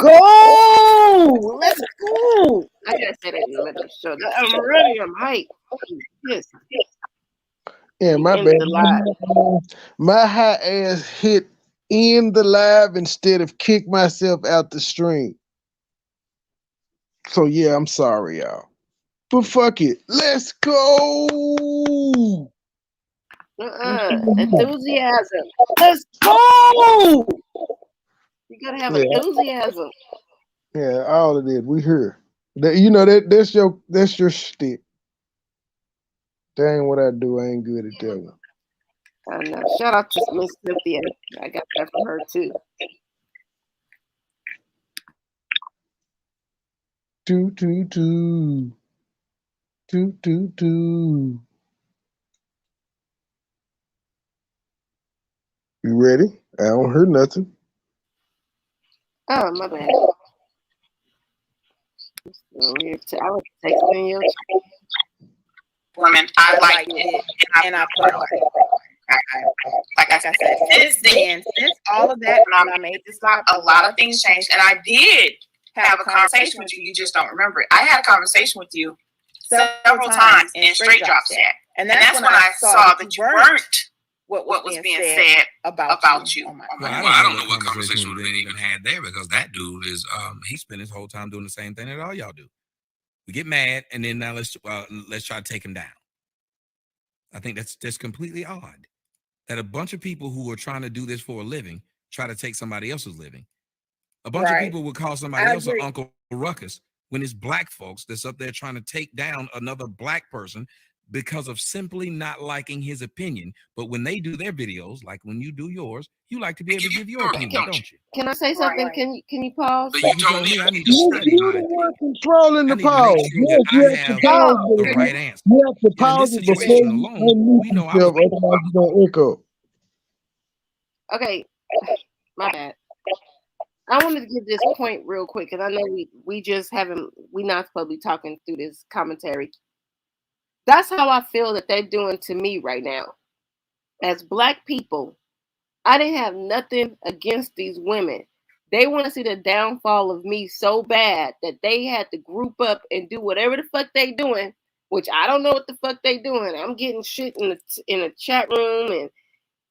go. Let's go. I gotta say that in the middle of the show. I'm ready. I'm hyped. Yes. Yeah, my End bad. the live. My high ass hit in the live instead of kick myself out the stream. So yeah, I'm sorry, y'all. But fuck it. Let's go. Enthusiasm. Let's go. You gotta have Yeah, enthusiasm. yeah, all of it. We here. That's your stick. That ain't what I do. I ain't good at that one. I know. Shout out to Miss Cynthia. I got that from her too. Two, two, two. Two, two, two. You ready? I don't hear nothing. Oh, my bad. I was texting you. Woman, I liked it, and I put it. Like I said, since all of that, when I made this live, a lot of things changed, and I did have a conversation with you. You just don't remember it. I had a conversation with you several times in Straight Drop Chat, and that's when I saw that you weren't what was being said about you. Well, I don't know what conversation we even had there, because that dude is he spent his whole time doing the same thing that all y'all do. We get mad, and then now let's try to take him down. I think that's completely odd that a bunch of people who are trying to do this for a living try to take somebody else's living. A bunch of people would call somebody else an Uncle Ruckus when it's black folks that's up there trying to take down another black person because of simply not liking his opinion. But when they do their videos, like when you do yours, you like to be able to give your opinion, don't you? Can I say something? Right. Can you pause? But you told me I need to study You're my the one opinion. controlling I the need to pause. make sure Yes, that you I have to have pause the it. right answer. You have to And in pause this it before situation you alone, unmute we know I yourself, was otherwise you're gonna echo. Okay, my bad. I wanted to give this point real quick because I know we just haven't. We not supposed to be talking through this commentary. That's how I feel that they're doing to me right now. As black people, I didn't have nothing against these women. They want to see the downfall of me so bad that they had to group up and do whatever the fuck they doing, which I don't know what the fuck they doing. I'm getting shit in a chat room and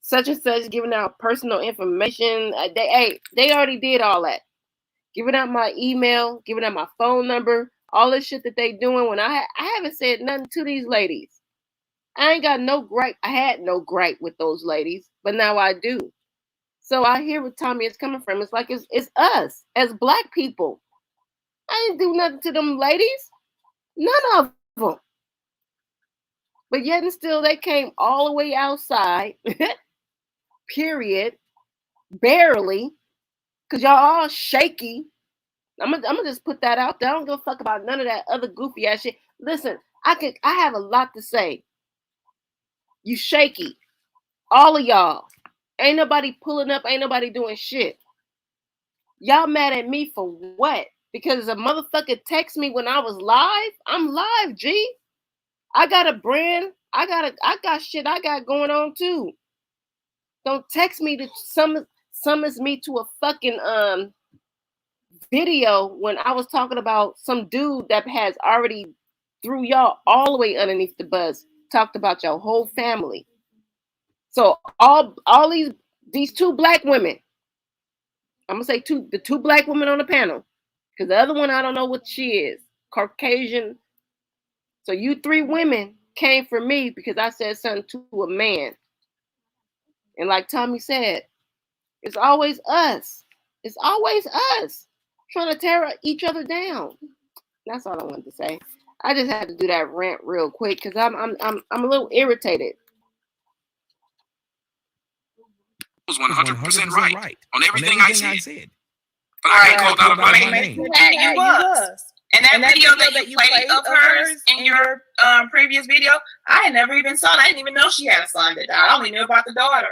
such, giving out personal information. They already did all that. Giving out my email, giving out my phone number, all this shit that they doing when I haven't said nothing to these ladies. I ain't got no gripe. I had no gripe with those ladies, but now I do. So I hear where Tommy is coming from. It's like it's us as black people. I ain't do nothing to them ladies. None of them. But yet and still they came all the way outside. Period. Barely. Cause y'all all shaky. I'm gonna just put that out there. I don't give a fuck about none of that other goofy ass shit. Listen, I have a lot to say. You shaky. All of y'all. Ain't nobody pulling up, ain't nobody doing shit. Y'all mad at me for what? Because a motherfucker text me when I was live? I'm live, G. I got a brand. I got shit I got going on too. Don't text me to summons me to a fucking video when I was talking about some dude that has already threw y'all all the way underneath the bus, talked about your whole family. So all these two black women, I'm gonna say the two black women on the panel, because the other one I don't know what she is, Caucasian. So you three women came for me because I said something to a man. And like Tommy said, it's always us. It's always us trying to tear each other down. That's all I wanted to say. I just had to do that rant real quick because I'm a little irritated. Was 100% right on everything I said. But Right. I got called out by my name. You was. And that video that you played of hers in your previous video, I had never even saw it. I didn't even know she had a son that died. I only knew about the daughter.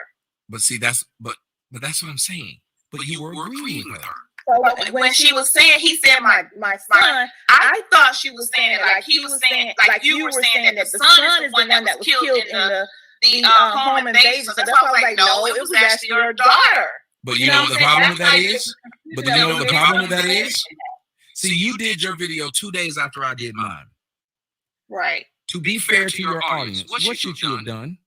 But see, that's what I'm saying. But you were agreeing with her. So when she was saying, he said my son, I thought she was saying it like he was saying, like you were saying that the son is the one that was killed in the home invasion. So that's why I was like, no, it was actually your daughter. But you know what the problem with that is? But you know what the problem with that is? See, you did your video 2 days after I did mine. Right. To be fair to your audience, what should you have done?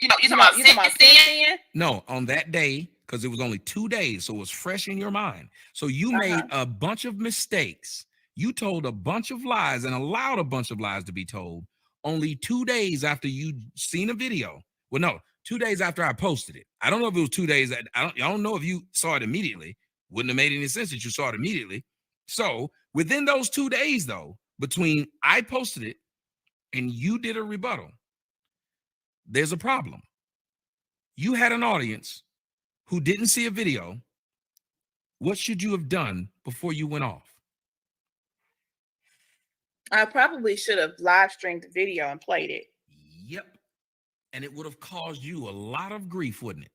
You talking about since then? No, on that day, because it was only 2 days, so it was fresh in your mind. So you made a bunch of mistakes. You told a bunch of lies and allowed a bunch of lies to be told only 2 days after you'd seen a video. Well, no, 2 days after I posted it. I don't know if it was 2 days. I don't know if you saw it immediately. Wouldn't have made any sense that you saw it immediately. So within those 2 days, though, between I posted it and you did a rebuttal, there's a problem. You had an audience who didn't see a video. What should you have done before you went off? I probably should have live streamed the video and played it. Yep. And it would have caused you a lot of grief, wouldn't it?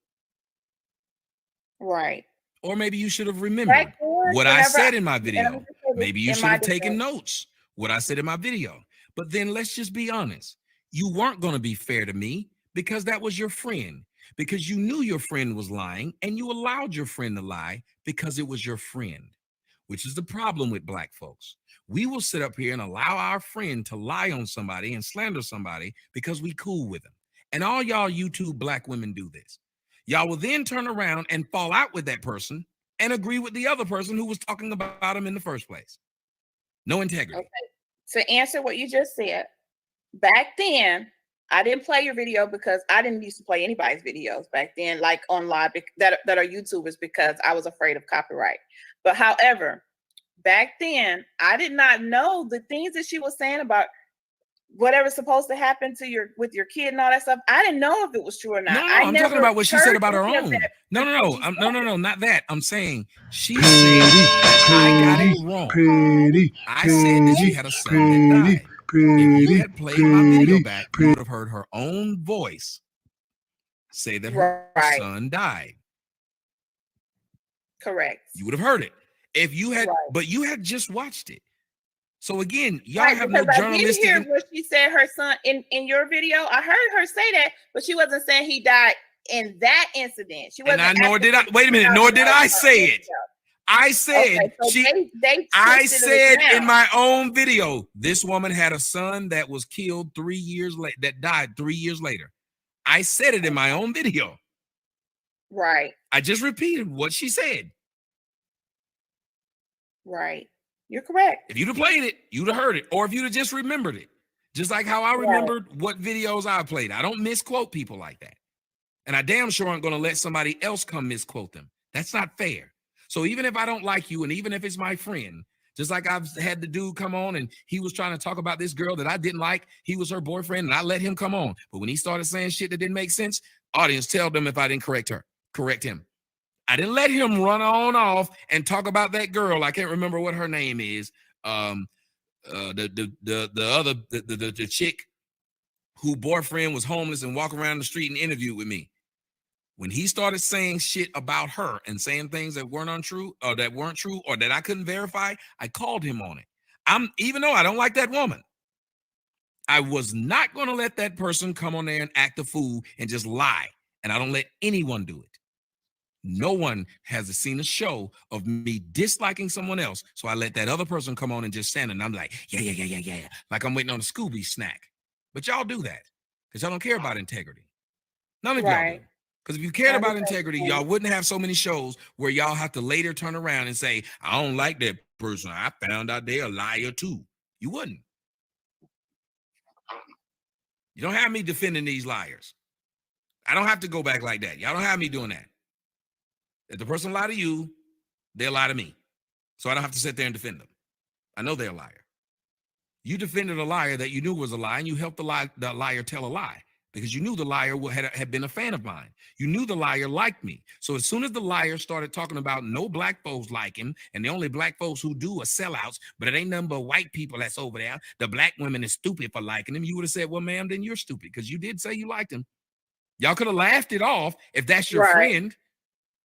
Right. Or maybe you should have remembered what I said in my video. Maybe you should have taken notes, what I said in my video. But then let's just be honest. You weren't going to be fair to me because that was your friend. Because you knew your friend was lying and you allowed your friend to lie because it was your friend, which is the problem with black folks. We will sit up here and allow our friend to lie on somebody and slander somebody because we cool with them. And all y'all YouTube black women do this. Y'all will then turn around and fall out with that person and agree with the other person who was talking about him in the first place. No integrity. Okay. To answer what you just said, back then, I didn't play your video because I didn't used to play anybody's videos back then, like on live that are YouTubers, because I was afraid of copyright. But however, back then, I did not know the things that she was saying about whatever's supposed to happen to with your kid and all that stuff. I didn't know if it was true or not. No, I'm talking about what she said about her own. No, not that. I'm saying she said I got it wrong. I said that she had a son that died. If you had played my video back, you would have heard her own voice say that her son died. Correct. You would have heard it. If you had, but you had just watched it. So again, y'all have no journalistic. I did hear what she said her son in your video. I heard her say that, but she wasn't saying he died in that incident. She wasn't. And nor did I. Wait a minute. Nor did I say it. I said I said in my own video, this woman had a son that was killed 3 years later, that died 3 years later. I said it in my own video. Right. I just repeated what she said. Right. You're correct. If you'd have played it, you'd have heard it. Or if you'd have just remembered it. Just like how I remembered what videos I played. I don't misquote people like that. And I damn sure aren't going to let somebody else come misquote them. That's not fair. So even if I don't like you, and even if it's my friend, just like I've had the dude come on and he was trying to talk about this girl that I didn't like, he was her boyfriend, and I let him come on. But when he started saying shit that didn't make sense, audience, tell them if I didn't correct him. I didn't let him run on off and talk about that girl. I can't remember what her name is. The chick who boyfriend was homeless and walk around the street and interview with me. When he started saying shit about her and saying things that weren't untrue or that weren't true or that I couldn't verify, I called him on it. Even though I don't like that woman, I was not going to let that person come on there and act a fool and just lie. And I don't let anyone do it. No one has seen a show of me disliking someone else. So I let that other person come on and just stand and I'm like, yeah. Like I'm waiting on a Scooby snack. But y'all do that because y'all don't care about integrity. None of y'all do. Because if you cared about integrity, y'all wouldn't have so many shows where y'all have to later turn around and say, I don't like that person. I found out they're a liar too. You wouldn't. You don't have me defending these liars. I don't have to go back like that. Y'all don't have me doing that. If the person lie to you, they'll lie to me. So I don't have to sit there and defend them. I know they're a liar. You defended a liar that you knew was a lie, and you helped the liar tell a lie because you knew the liar had been a fan of mine. You knew the liar liked me. So as soon as the liar started talking about no black folks like him, and the only black folks who do are sellouts, but it ain't nothing but white people that's over there, the black women is stupid for liking him, you would have said, well, ma'am, then you're stupid because you did say you liked him. Y'all could have laughed it off if that's your friend.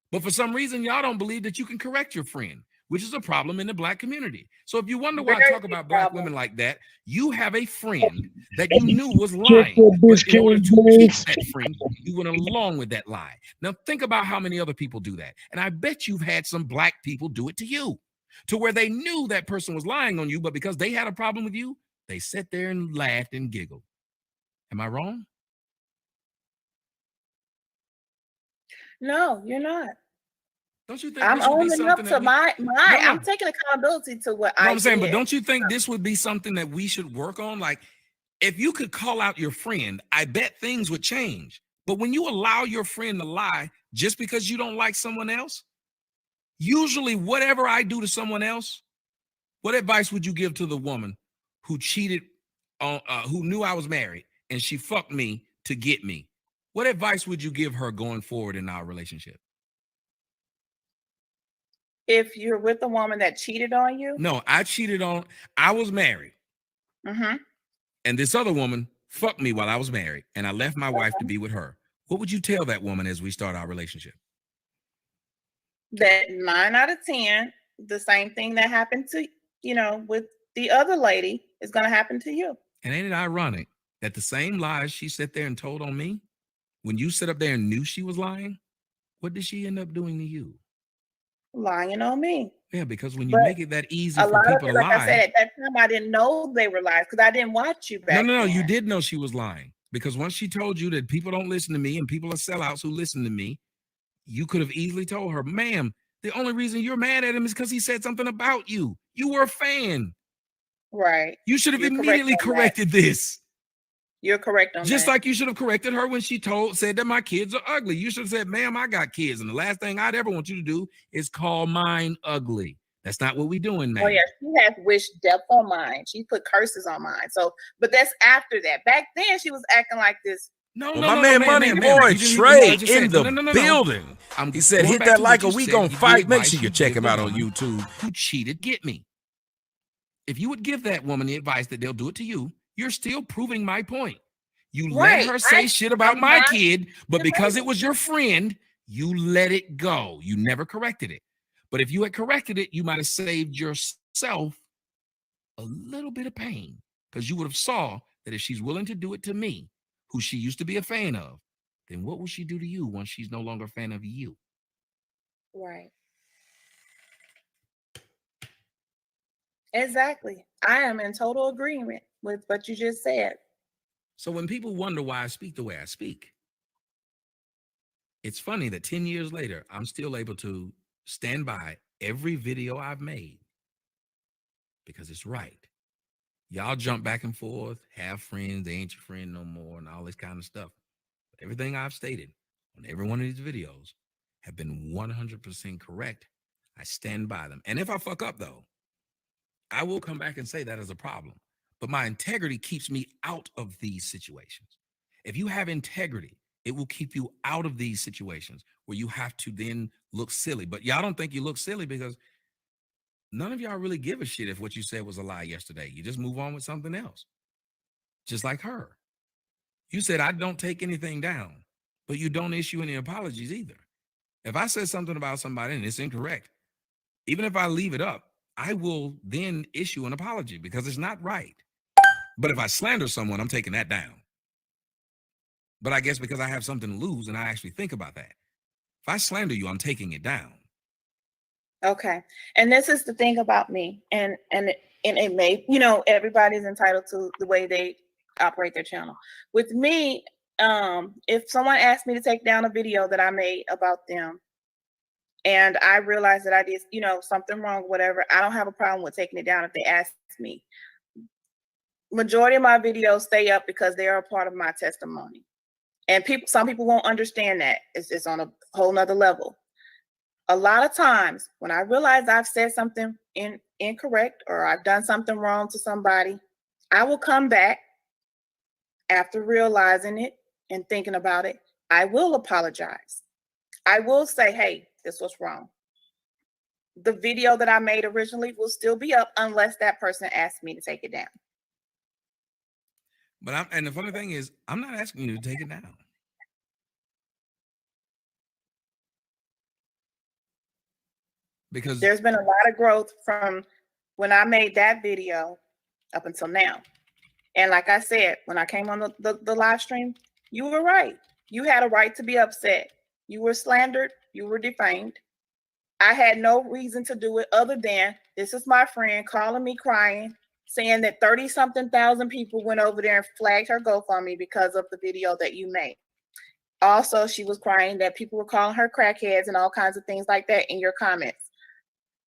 But for some reason, y'all don't believe that you can correct your friend. which is a problem in the Black community. So if you wonder why I Very talk big about Black problem. women like that, you have a friend that you knew was Check lying, your but in order discount to keep bags. that friend, you went along with that lie. Now think about how many other people do that. And I bet you've had some Black people do it to you, to where they knew that person was lying on you, but because they had a problem with you, they sat there and laughed and giggled. Am I wrong? No, you're not. Don't you think I'm this would be owning up something to that we... my. No, I'm no. taking accountability to what No, I I'm saying, but did. don't you think this would be something that we should work on? Like, if you could call out your friend, I bet things would change. But when you allow your friend to lie just because you don't like someone else, usually whatever I do to someone else, what advice would you give to the woman who cheated on, who knew I was married and she fucked me to get me? What advice would you give her going forward in our relationship? If you're with a woman that cheated on you, No, I was married. mm-hmm. And this other woman fucked me while I was married, and I left my wife to be with her. What would you tell that woman as we start our relationship? That 9 out of 10, the same thing that happened to with the other lady is going to happen to you. And ain't it ironic that the same lies she sat there and told on me, when you sat up there and knew she was lying, what did she end up doing to you? Lying on me. Yeah, because when you But make it that easy a for lot of people it, to like I lie, said, at that time I didn't know they were lies because I didn't watch you back no, then. you did know she was lying. Because once she told you that people don't listen to me and people are sellouts who listen to me, you could have easily told her, ma'am, the only reason you're mad at him is because he said something about you. You were a fan. Right. You should have You're immediately corrected this. You're correct on Just that. like you should have corrected her when she said that my kids are ugly. You should have said, ma'am, I got kids. And the last thing I'd ever want you to do is call mine ugly. That's not what we're doing, man. Oh, yeah. She has wished death on mine. She put curses on mine. So, but that's after that. Back then, she was acting like this. No, Well, no, my no, man, no, Money ma'am. Boy You didn't hear Trey what I just in said. the building. He said, hit that like or we gonna fight. Make sure you check him out on YouTube. Who cheated, get me. If you would give that woman the advice that they'll do it to you, you're still proving my point. You let her say shit about my kid, but because it was your friend, you let it go. You never corrected it. But if you had corrected it, you might have saved yourself a little bit of pain, because you would have saw that if she's willing to do it to me, who she used to be a fan of, then what will she do to you once she's no longer a fan of you? Right. Exactly. I am in total agreement with what you just said. So when people wonder why I speak the way I speak, it's funny that 10 years later, I'm still able to stand by every video I've made because it's right. Y'all jump back and forth, have friends, they ain't your friend no more, and all this kind of stuff. But everything I've stated on every one of these videos have been 100% correct. I stand by them. And if I fuck up, though, I will come back and say that is a problem. But my integrity keeps me out of these situations. If you have integrity, it will keep you out of these situations where you have to then look silly. But y'all don't think you look silly because none of y'all really give a shit if what you said was a lie yesterday. You just move on with something else. Just like her. You said, I don't take anything down, but you don't issue any apologies either. If I said something about somebody and it's incorrect, even if I leave it up, I will then issue an apology because it's not right. But if I slander someone, I'm taking that down. But I guess because I have something to lose and I actually think about that. If I slander you, I'm taking it down. Okay. And this is the thing about me. And it may, everybody's entitled to the way they operate their channel. With me, if someone asked me to take down a video that I made about them and I realized that I did, something wrong, whatever, I don't have a problem with taking it down if they ask me. Majority of my videos stay up because they are a part of my testimony. And some people won't understand that. It's on a whole nother level. A lot of times when I realize I've said something incorrect or I've done something wrong to somebody, I will come back after realizing it and thinking about it. I will apologize. I will say, hey, this was wrong. The video that I made originally will still be up unless that person asks me to take it down. But and the funny thing is, I'm not asking you to take it down. Because there's been a lot of growth from when I made that video up until now. And like I said, when I came on the live stream, you were right. You had a right to be upset. You were slandered. You were defamed. I had no reason to do it other than this is my friend calling me crying, saying that 30-something thousand people went over there and flagged her GoFundMe because of the video that you made. Also, she was crying that people were calling her crackheads and all kinds of things like that in your comments.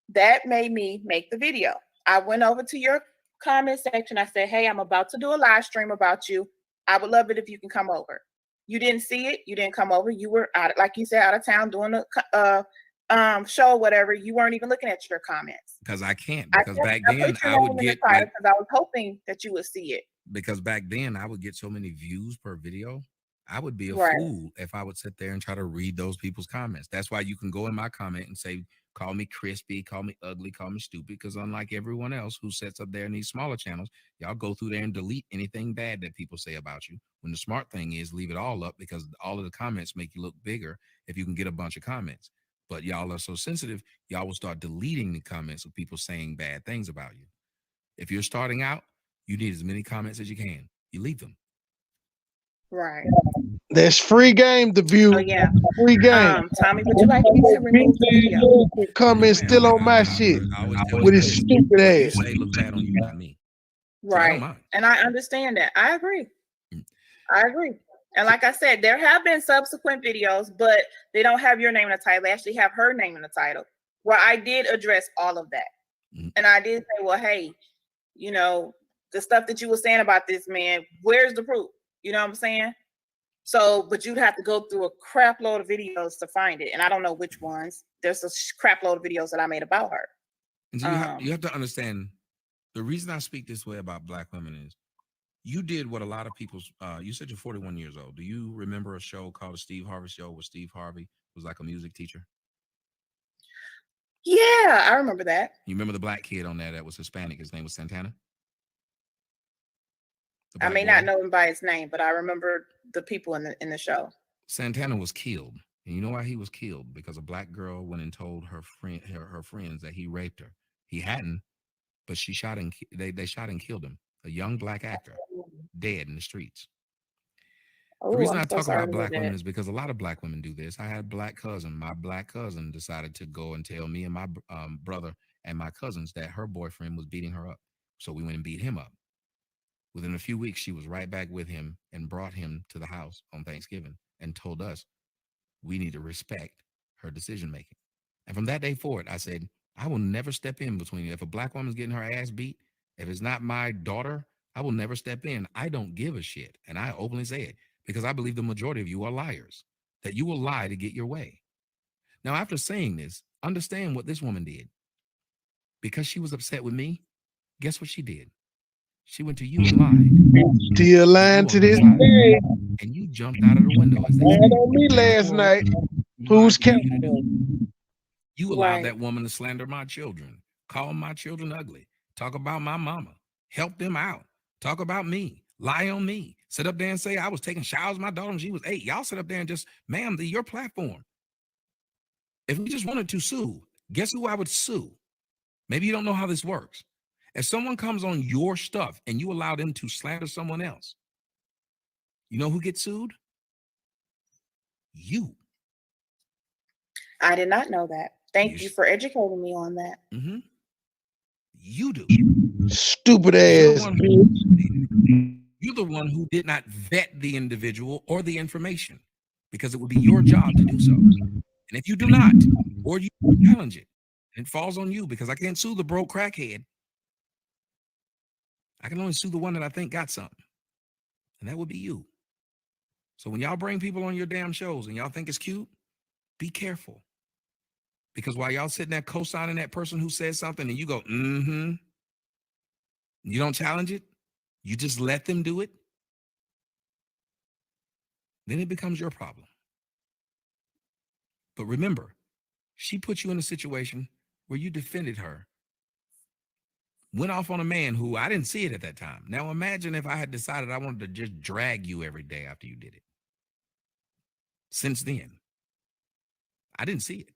That made me make the video. I went over to your comment section. I said, hey, I'm about to do a live stream about you. I would love it if you can come over. You didn't see it. You didn't come over. You were out, like you said, out of town doing a show, whatever. You weren't even looking at your comments. Because I can't. Because back then I would get because I was hoping that you would see it. Because back then I would get so many views per video. I would be a fool if I would sit there and try to read those people's comments. That's why you can go in my comment and say, call me crispy, call me ugly, call me stupid. Because unlike everyone else who sits up there in these smaller channels, y'all go through there and delete anything bad that people say about you. When the smart thing is leave it all up, because all of the comments make you look bigger if you can get a bunch of comments. But y'all are so sensitive, y'all will start deleting the comments of people saying bad things about you. If you're starting out, you need as many comments as you can. You leave them. Right. That's free game to view. Oh yeah. Free game. Tommy, would you like me to remove the video? Comment still on my shit with his stupid ass. You say look bad on you, not me. Right. So and I understand that. I agree. I agree. And like I said, there have been subsequent videos, but they don't have your name in the title. They actually have her name in the title, where I did address all of that. And I did say, well, hey, you know, the stuff that you were saying about this man, where's the proof? You know what I'm saying? So, but you'd have to go through a crap load of videos to find it. And I don't know which ones. There's a crap load of videos that I made about her. And you have to understand, the reason I speak this way about Black women is you did what a lot of people, you said you're 41 years old. Do you remember a show called The Steve Harvey Show where Steve Harvey was like a music teacher? Yeah, I remember that. You remember the black kid on there that was Hispanic? His name was Santana? I may not know him by his name, but I remember the people in the show. Santana was killed. And you know why he was killed? Because a black girl went and told her friends that he raped her. He hadn't, but she shot and they shot and killed him. A young black actor, dead in the streets. The reason I talk about black women is because a lot of black women do this. I had a black cousin. My black cousin decided to go and tell me and my brother and my cousins that her boyfriend was beating her up. So we went and beat him up. Within a few weeks, she was right back with him and brought him to the house on Thanksgiving and told us we need to respect her decision making. And from that day forward, I said, I will never step in between you. If a black woman's getting her ass beat, if it's not my daughter, I will never step in. I don't give a shit. And I openly say it because I believe the majority of you are liars, that you will lie to get your way. Now, after saying this, understand what this woman did. Because she was upset with me, guess what she did? She went to you and lied. Still lying to this day. And you jumped out of the window. Lied on me last night. Who's counting? You allowed that woman to slander my children, call my children ugly, talk about my mama, help them out, talk about me, lie on me, sit up there and say I was taking showers with my daughter when she was 8. Y'all sit up there and just, ma'am, your platform. If we just wanted to sue, guess who I would sue? Maybe you don't know how this works. If someone comes on your stuff and you allow them to slander someone else, you know who gets sued? You. I did not know that. Thank you for educating me on that. Mm-hmm. You do. Stupid ass. You're the one who did not vet the individual or the information because it would be your job to do so. And if you do not, or you challenge it, it falls on you because I can't sue the broke crackhead. I can only sue the one that I think got something. And that would be you. So when y'all bring people on your damn shows and y'all think it's cute, be careful. Because while y'all sitting there co-signing that person who says something and you go, you don't challenge it, you just let them do it, then it becomes your problem. But remember, she put you in a situation where you defended her, went off on a man who I didn't see it at that time. Now imagine if I had decided I wanted to just drag you every day after you did it. Since then, I didn't see it.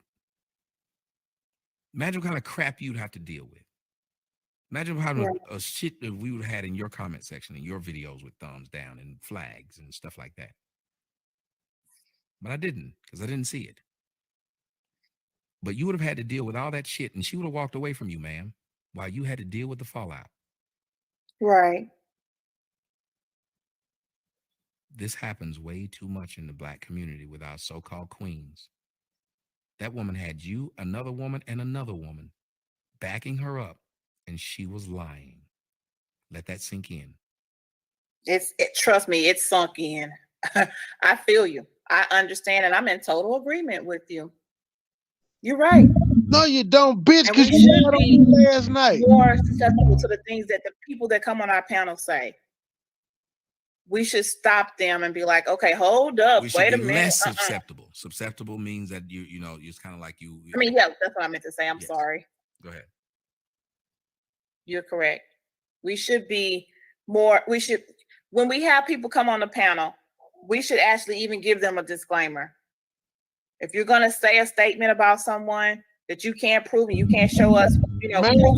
Imagine what kind of crap you'd have to deal with. Imagine how much shit that we would have had in your comment section, in your videos with thumbs down and flags and stuff like that. But I didn't, because I didn't see it. But you would have had to deal with all that shit, and she would have walked away from you, ma'am, while you had to deal with the fallout. Right. This happens way too much in the Black community with our so-called queens. That woman had you, another woman, and another woman backing her up, and she was lying. Let that sink in. Trust me, it's sunk in. I feel you. I understand, and I'm in total agreement with you. You're right. No, you don't, bitch, because you should had on be me last night. more susceptible to the things that the people that come on our panel say. We should stop them and be like, okay, hold up, wait a minute. Less susceptible. Susceptible means that you know, it's kind of like you. I mean, yeah, that's what I meant to say. I'm sorry. Go ahead. You're correct. We should be more. When we have people come on the panel, we should actually even give them a disclaimer. If you're going to say a statement about someone that you can't prove and you can't show us, proof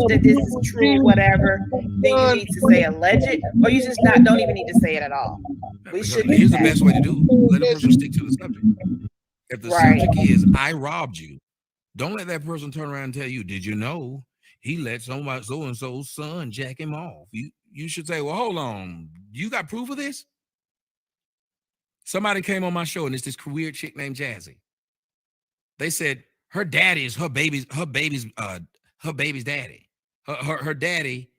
that this is true or whatever, then you need to say alleged, or you just don't even need to say it at all. Here's the best way to do it. Let a person stick to the subject. If the subject is, I robbed you, don't let that person turn around and tell you, did you know he let so-and-so's son jack him off? You should say, well, hold on. You got proof of this? Somebody came on my show, and it's this weird chick named Jazzy. They said her daddy is her baby's daddy. Her daddy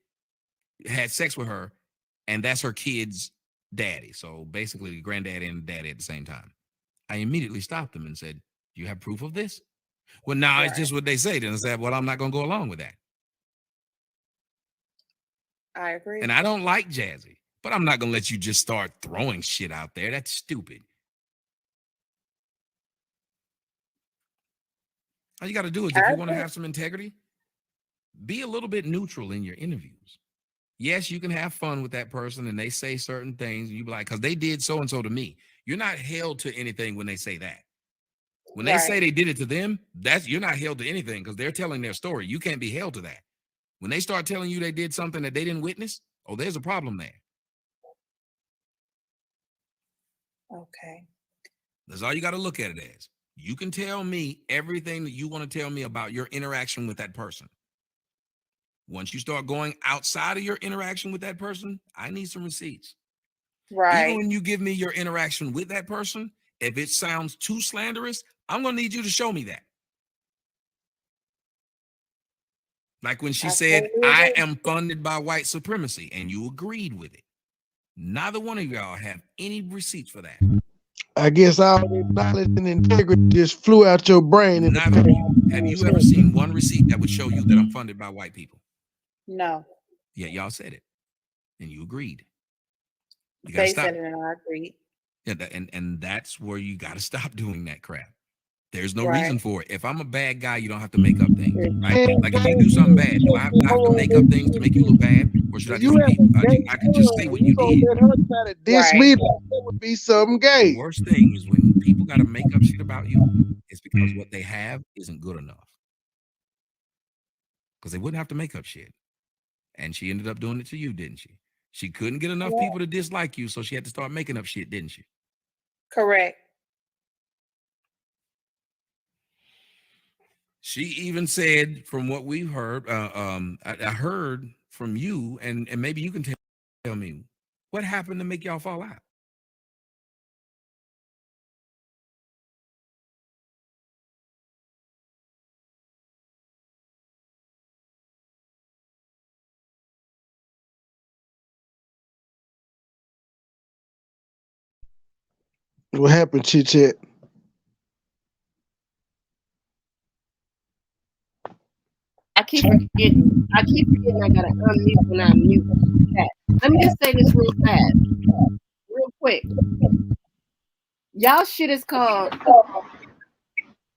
had sex with her, and that's her kid's daddy. So basically, the granddaddy and the daddy at the same time. I immediately stopped them and said, "Do you have proof of this?" Well, now it's just what they say. Then I said, "Well, I'm not going to go along with that." I agree. And I don't like Jazzy, but I'm not going to let you just start throwing shit out there. That's stupid. All you got to do is, if you want to have some integrity, be a little bit neutral in your interviews. Yes, you can have fun with that person and they say certain things and you be like, because they did so-and-so to me. You're not held to anything when they say that. When they say they did it to them, you're not held to anything because they're telling their story. You can't be held to that. When they start telling you they did something that they didn't witness, there's a problem there. Okay. That's all you got to look at it as. You can tell me everything that you want to tell me about your interaction with that person. Once you start going outside of your interaction with that person, I need some receipts. Right. Even when you give me your interaction with that person, if it sounds too slanderous, I'm going to need you to show me that. Like when she said, I am funded by white supremacy, and you agreed with it. Neither one of y'all have any receipts for that. I guess all the knowledge and integrity just flew out your brain. Neither of you. Have you ever seen one receipt that would show you that I'm funded by white people? No. Yeah, y'all said it, and you agreed. You they said it, and I agreed. Yeah, and that's where you got to stop doing that crap. There's no reason for it. If I'm a bad guy, you don't have to make up things, right? Like if you do something bad, do I have to make up things to make you look bad, or should I just repeat? I could just say what you did. This me, that would be something gay. The worst thing is when people got to make up shit about you. It's because what they have isn't good enough. Because they wouldn't have to make up shit. And she ended up doing it to you, didn't she? She couldn't get enough people to dislike you, so she had to start making up shit, didn't she? Correct. She even said, from what we've heard, I heard from you, and maybe you can tell me, what happened to make y'all fall out? What happened, Chit Chat? I keep forgetting I gotta unmute when I mute. Let me just say this real fast, real quick. Y'all shit is called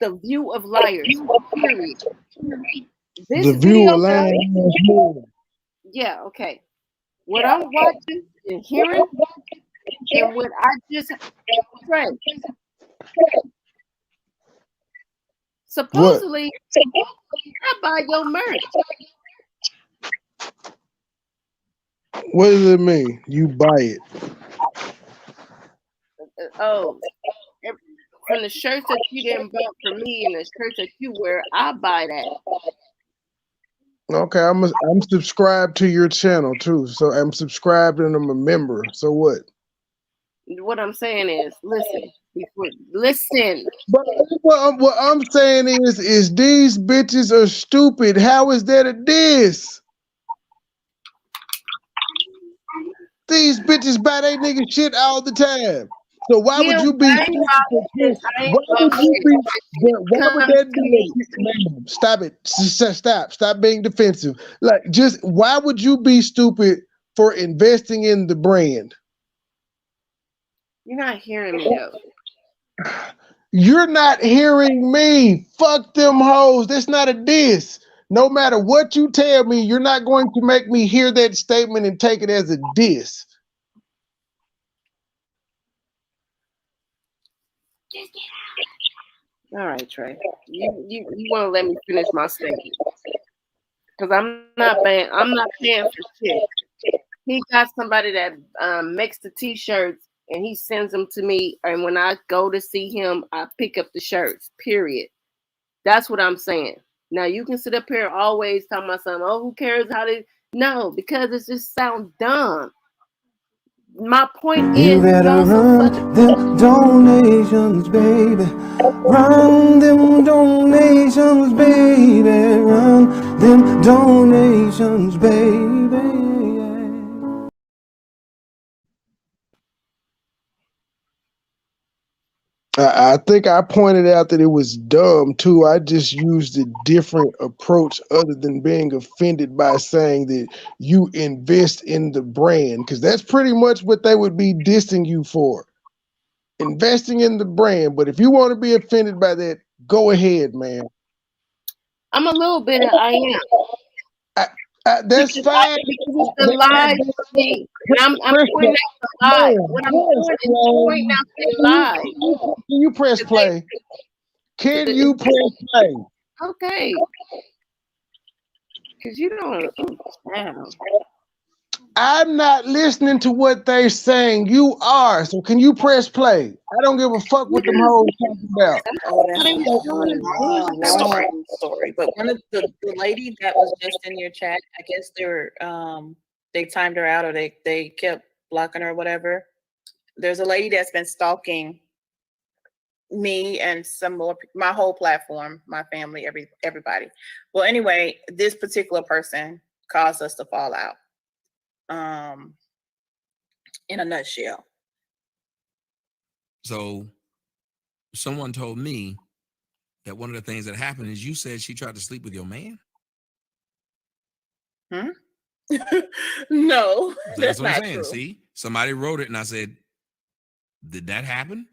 The View of Liars. Period. This The View of Liars. Yeah, okay. What I'm watching and hearing, and what I just read. Supposedly, I buy your merch. What does it mean? You buy it. Oh, from the shirts that you didn't buy for me and the shirts that you wear, I buy that. Okay, I'm subscribed to your channel too. So I'm subscribed and I'm a member. So what? What I'm saying is, listen. But what I'm saying is these bitches are stupid. How is that a diss? These bitches buy they nigga shit all the time. So why would you be? Why would you be? Why would that be? Stop it! Stop being defensive. Like, just why would you be stupid for investing in the brand? You're not hearing me though. You're not hearing me. Fuck them hoes. That's not a diss. No matter what you tell me, you're not going to make me hear that statement and take it as a diss. All right, Trey. You want to let me finish my statement? Because I'm not paying for shit. He got somebody that makes the t-shirts and he sends them to me. And when I go to see him, I pick up the shirts. Period. That's what I'm saying. Now you can sit up here always talking about something. Oh, who cares how they? No, because it just sounds dumb. My point is, you better run them donations, baby. Run them donations, baby. Run them donations, baby. I think I pointed out that it was dumb too. I just used a different approach other than being offended by saying that you invest in the brand, because that's pretty much what they would be dissing you for. Investing in the brand. But if you want to be offended by that, go ahead, man. I'm a little bit. I am. That's fine. Because it's the lie thing. And I'm pointing out the lie. What I'm doing is pointing out the lie. Can you press play? Can you press play? Okay. Because you don't understand. I'm not listening to what they're saying. You are. So can you press play? I don't give a fuck what them hoes talking about. Oh, that's a long story. But one of the lady that was just in your chat, I guess they timed her out or they kept blocking her or whatever. There's a lady that's been stalking me and some more, my whole platform, my family, everybody. Well, anyway, this particular person caused us to fall out. In a nutshell. So someone told me that one of the things that happened is you said she tried to sleep with your man. No, that's what I'm saying. True. See, somebody wrote it and I said, did that happen?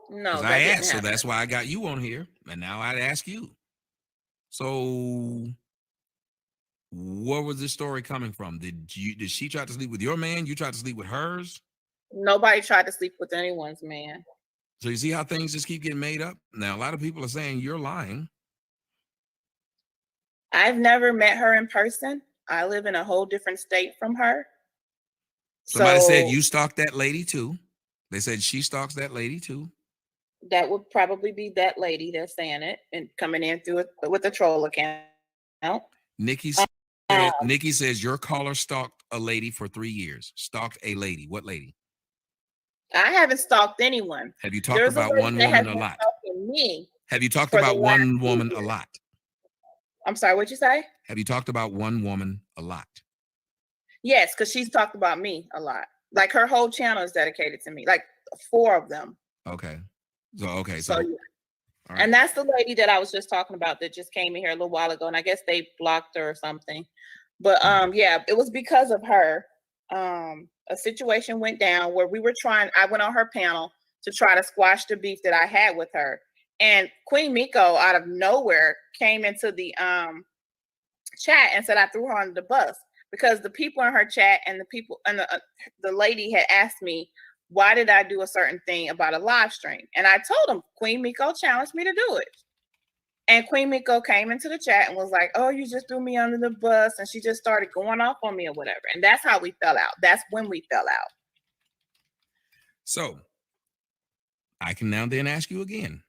No, I asked, so that's why I got you on here, and now I'd ask you. So where was this story coming from? Did she try to sleep with your man? You tried to sleep with hers? Nobody tried to sleep with anyone's man. So you see how things just keep getting made up? Now, a lot of people are saying you're lying. I've never met her in person. I live in a whole different state from her. Somebody said you stalked that lady too. They said she stalks that lady too. That would probably be that lady that's saying it and coming in through it with a troll account. Nikki says your caller stalked a lady for 3 years. Stalked a lady. What lady? I haven't stalked anyone. Have you talked about one woman a lot? Have you talked about one woman a lot? I'm sorry, what'd you say? Have you talked about one woman a lot? Yes, because she's talked about me a lot. Like her whole channel is dedicated to me, like 4 of them. Okay. So yeah. Right. And that's the lady that I was just talking about that just came in here a little while ago, and I guess they blocked her or something. But yeah, it was because of her. A situation went down where I went on her panel to try to squash the beef that I had with her. And Queen Miko out of nowhere came into the chat and said I threw her under the bus because the people in her chat and the people and the lady had asked me, why did I do a certain thing about a live stream? And I told them Queen Miko challenged me to do it. And Queen Miko came into the chat and was like, "Oh, you just threw me under the bus," and she just started going off on me or whatever. And that's how we fell out. That's when we fell out. So I can now then ask you again.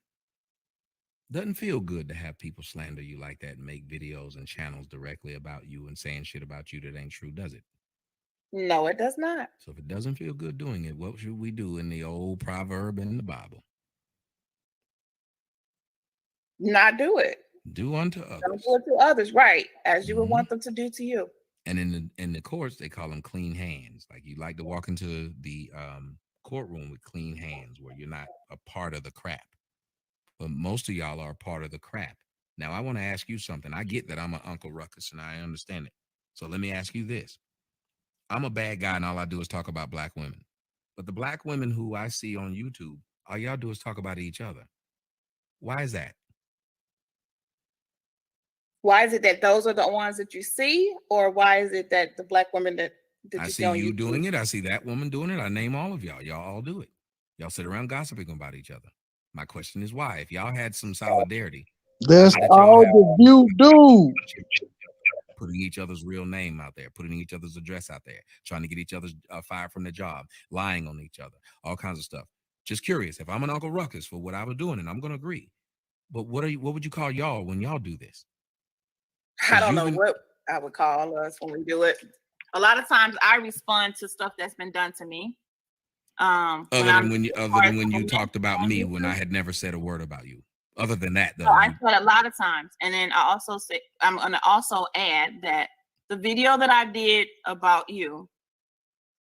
Doesn't feel good to have people slander you like that and make videos and channels directly about you and saying shit about you that ain't true, does it? No, it does not. So if it doesn't feel good doing it, what should we do in the old proverb in the Bible? Not do it. Do unto others. Don't do it to others, right? As you would want them to do to you. And in the courts, they call them clean hands. Like you like to walk into the courtroom with clean hands, where you're not a part of the crap. But most of y'all are a part of the crap. Now I want to ask you something. I get that I'm an Uncle Ruckus, and I understand it. So let me ask you this. I'm a bad guy, and all I do is talk about black women. But the black women who I see on YouTube, all y'all do is talk about each other. Why is that? Why is it that those are the ones that you see, or why is it that the black women that I you see see you doing it? I see that woman doing it. I name all of y'all. Y'all all do it. Y'all sit around gossiping about each other. My question is why? If y'all had some solidarity, that's all the view do. Putting each other's real name out there, putting each other's address out there, trying to get each other's fired from their job, lying on each other, all kinds of stuff. Just curious. If I'm an Uncle Ruckus for what I was doing, and I'm going to agree, but what would you call y'all when y'all do this? I don't know what I would call us when we do it. A lot of times I respond to stuff that's been done to me. Other than when you talked about me when I had never said a word about you. Other than that, though, I said a lot of times, and then I also say I'm going to also add that the video that I did about you,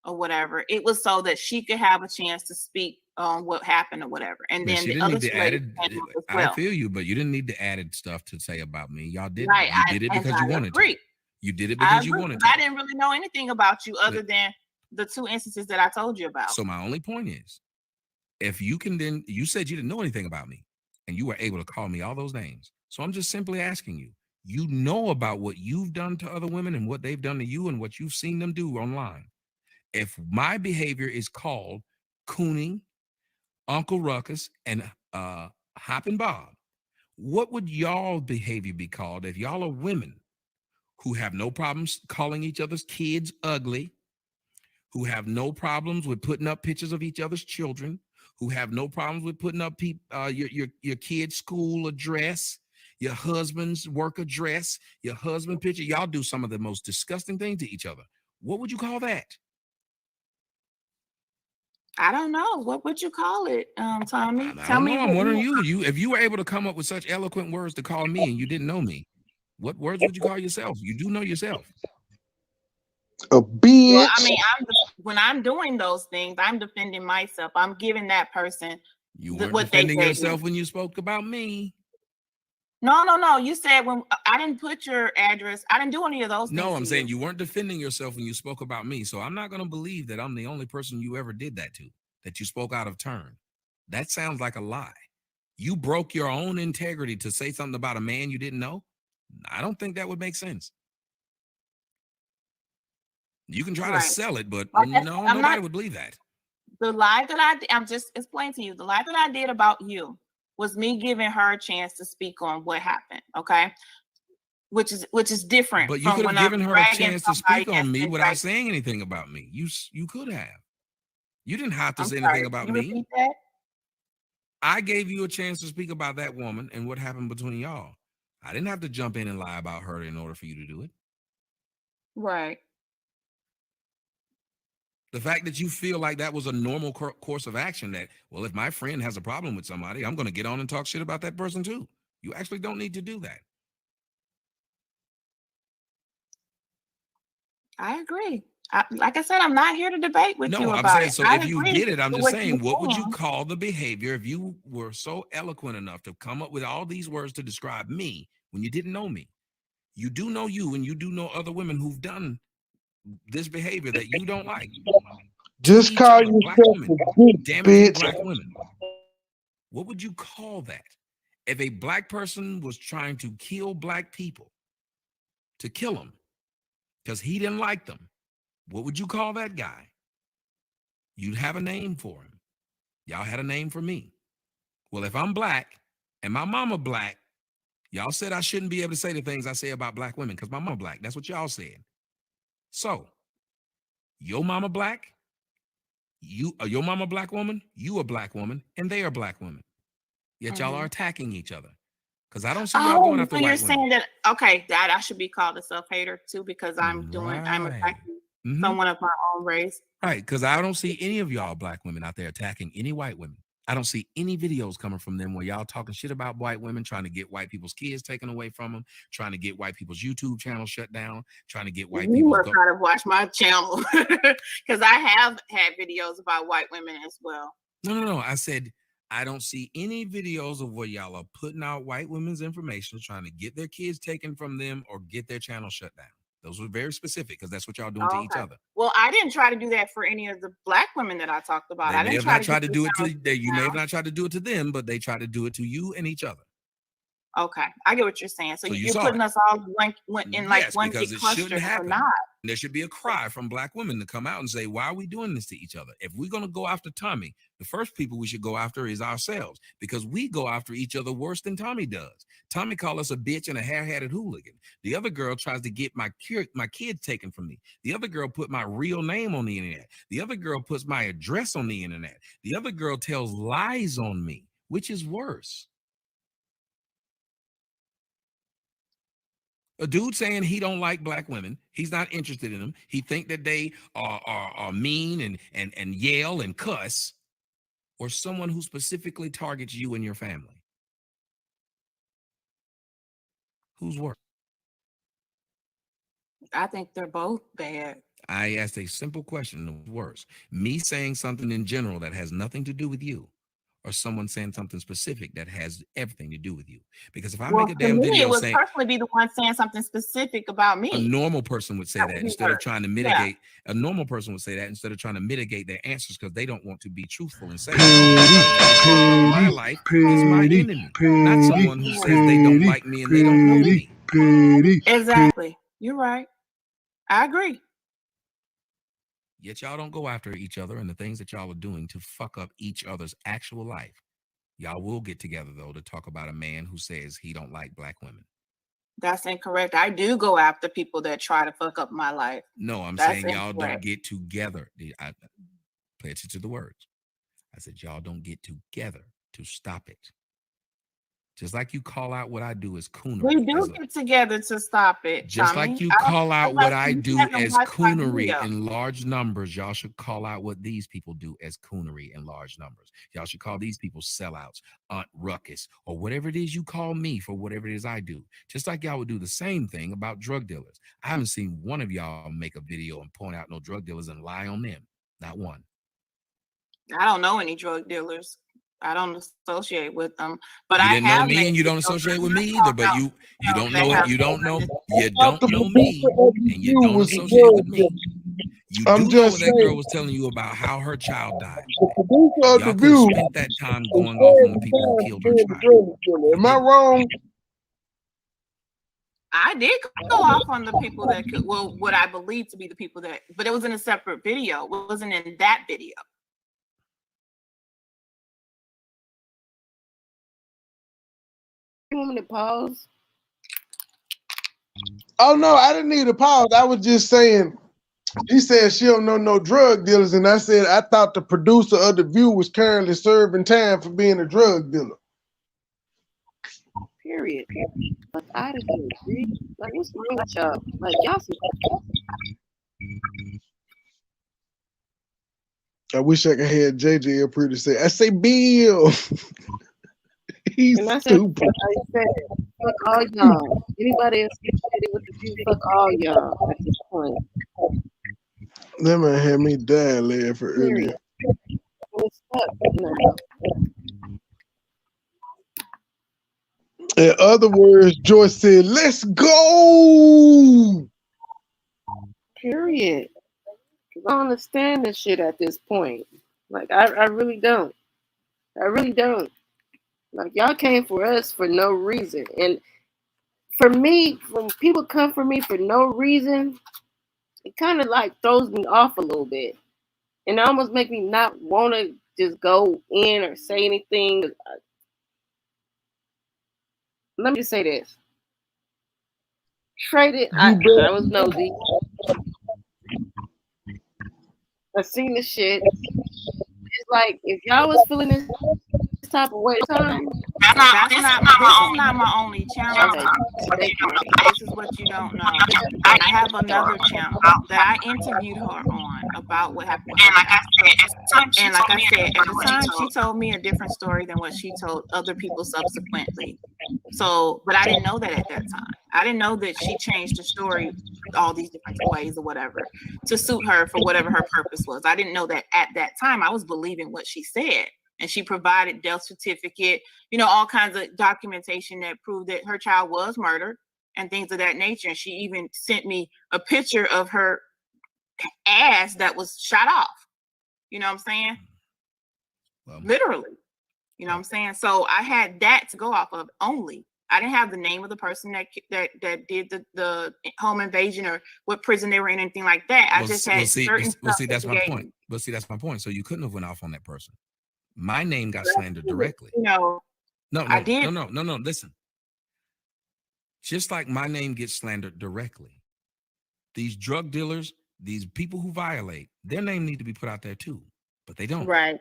or whatever, it was so that she could have a chance to speak on what happened or whatever. And then the other I feel you, but you didn't need the added stuff to say about me. Y'all did. Right, You did it because you wanted to. You did it because you wanted to. I didn't really know anything about you other than the two instances that I told you about. So my only point is, if you can then, you said you didn't know anything about me and you were able to call me all those names. So I'm just simply asking you, you know about what you've done to other women and what they've done to you and what you've seen them do online. If my behavior is called cooning, Uncle Ruckus, and Hoppin' Bob, what would y'all behavior be called if y'all are women who have no problems calling each other's kids ugly, who have no problems with putting up pictures of each other's children, who have no problems with putting up your kid's school address, your husband's work address, your husband picture? Y'all do some of the most disgusting things to each other. What would you call that? I don't know. What would you call it, Tommy? Tell me. I'm wondering you. If you were able to come up with such eloquent words to call me and you didn't know me, what words would you call yourself? You do know yourself. A bitch. Well, I mean, when I'm doing those things, I'm defending myself. I'm giving that person what defending yourself when you spoke about me. No. You said when I didn't put your address, I didn't do any of those things. No, I'm saying you weren't defending yourself when you spoke about me. So I'm not going to believe that I'm the only person you ever did that to, that you spoke out of turn. That sounds like a lie. You broke your own integrity to say something about a man you didn't know. I don't think that would make sense. You can try to sell it, but nobody would believe that. The lie that I'm just explaining to you, the lie that I did about you was me giving her a chance to speak on what happened, okay? Which is different. But you could have given her a chance to speak on me without saying anything about me. You could have. You didn't have to say anything about me. Repeat that? I gave you a chance to speak about that woman and what happened between y'all. I didn't have to jump in and lie about her in order for you to do it. Right. The fact that you feel like that was a normal course of action, that, well, if my friend has a problem with somebody, I'm going to get on and talk shit about that person too. You actually don't need to do that. I agree. Like I said, I'm not here to debate with you about it. No, I'm saying, so if you did it, I'm just saying, what would you call the behavior if you were so eloquent enough to come up with all these words to describe me when you didn't know me? You do know you, and you do know other women who've done this behavior that you don't like. Just call yourself damaging black women. What would you call that? If a black person was trying to kill black people, to kill them because he didn't like them, what would you call that guy? You'd have a name for him. Y'all had a name for me. Well, if I'm black and my mama black Y'all said I shouldn't be able to say the things I say about black women because my mama black. That's what y'all said. So, your mama black, your mama black woman, you a black woman, and they are black women. Yet y'all are attacking each other. Because I don't see y'all going after so you're white saying women. that, okay, that I should be called a self-hater too because I'm attacking someone of my own race. Right, because I don't see any of y'all black women out there attacking any white women. I don't see any videos coming from them where y'all talking shit about white women, trying to get white people's kids taken away from them, trying to get white people's YouTube channel shut down, trying to get white people to try to watch my channel because I have had videos about white women as well. No. I said I don't see any videos of where y'all are putting out white women's information, trying to get their kids taken from them or get their channel shut down. Those were very specific because that's what y'all doing to each other. Well, I didn't try to do that for any of the black women that I talked about. They I didn't try to do it to you. May have not tried to do it to them, but they tried to do it to you and each other. Okay, I get what you're saying. So you're putting us all in like one big cluster or not? There should be a cry from black women to come out and say, why are we doing this to each other? If we're going to go after Tommy, the first people we should go after is ourselves because we go after each other worse than Tommy does. Tommy called us a bitch and a hair-hatted hooligan. The other girl tries to get my kids taken from me. The other girl put my real name on the internet. The other girl puts my address on the internet. The other girl tells lies on me, which is worse. A dude saying he don't like black women, he's not interested in them. He think that they are mean and yell and cuss, or someone who specifically targets you and your family. Who's worse? I think they're both bad. I asked a simple question. Who's worse? Me saying something in general that has nothing to do with you, or someone saying something specific that has everything to do with you? Because if I make a damn video it would saying, personally be the one saying something specific about me. A normal person would say that instead of trying to mitigate. A normal person would say that instead of trying to mitigate their answers because they don't want to be truthful and say my life is my enemy, not someone who says they don't like me and they don't know me. Exactly. You're right. I agree. Yet y'all don't go after each other and the things that y'all are doing to fuck up each other's actual life. Y'all will get together, though, to talk about a man who says he don't like black women. That's incorrect. I do go after people that try to fuck up my life. No, I'm saying y'all don't get together. I pay attention to the words. I said y'all don't get together to stop it. Just like you call out what I do as coonery. We do get together to stop it. Just Tommy. like you call out what I do as coonery in large numbers, y'all should call out what these people do as coonery in large numbers. Y'all should call these people sellouts, Aunt Ruckus, or whatever it is you call me for whatever it is I do. Just like y'all would do the same thing about drug dealers. I haven't seen one of y'all make a video and point out no drug dealers and lie on them. Not one. I don't know any drug dealers. I don't associate with them, but you didn't know me, and you don't associate with me either. But you don't know it. You don't know. You don't know me, and you don't associate with me. You do know what that girl was telling you about how her child died. Y'all could have spent that time going off on the people who killed her child. Am I wrong? I did go off on the people that could, well, what I believe to be the people that, but it was in a separate video. It wasn't in that video. You want me to pause? Oh no, I didn't need a pause. I was just saying. She said she don't know no drug dealers, and I said I thought the producer of the View was currently serving time for being a drug dealer. Period. Like I didn't agree. Like what's wrong with y'all? Like y'all. I wish I could have JJ up here to say. I say Bill. He's stupid. I said, fuck all y'all. Anybody else get shitty with the View? Fuck all y'all at this point. That man had me dying laughing earlier. In other words, Joyce said, "Let's go." Period. I don't understand this shit at this point. Like I really don't. I really don't. Like y'all came for us for no reason. And for me, when people come for me for no reason, it kind of like throws me off a little bit. And it almost makes me not want to just go in or say anything. let me just say this. Traded. I was nosy. I seen the shit. It's like if y'all was feeling this type of way time. This is not my only channel. This is what you don't know. I have another channel that I interviewed her on about what happened with her child. And like I said, at the time, she told me a different story than what she told other people subsequently. So, but I didn't know that at that time. I didn't know that she changed the story all these different ways or whatever to suit her for whatever her purpose was. I didn't know that at that time. I was believing what she said. And she provided death certificate, all kinds of documentation that proved that her child was murdered and things of that nature. And she even sent me a picture of her ass that was shot off. You know what I'm saying? Well, literally. You know what I'm saying? So I had that to go off of only. I didn't have the name of the person that did the home invasion or what prison they were in, anything like that. I just had certain stuff. See, that's my point. But see, that's my point. So you couldn't have went off on that person. My name got slandered directly. No, I did. No. Listen. Just like my name gets slandered directly, these drug dealers, these people who violate, their name need to be put out there too, but they don't. Right.